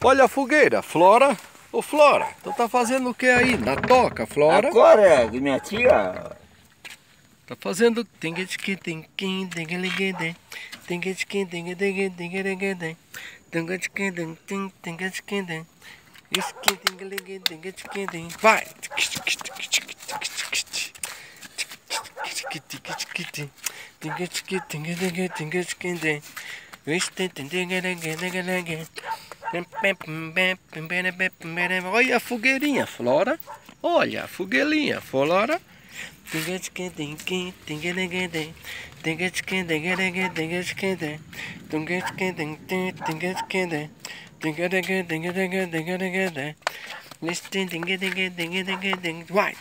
Olha a fogueira, Flora. Ô Flora, tu tá fazendo o que aí? Na toca, Flora? Agora, minha tia. Tá fazendo... Vai! Olha a fogueirinha, Flora. Olha a fogueirinha, Flora. Vai!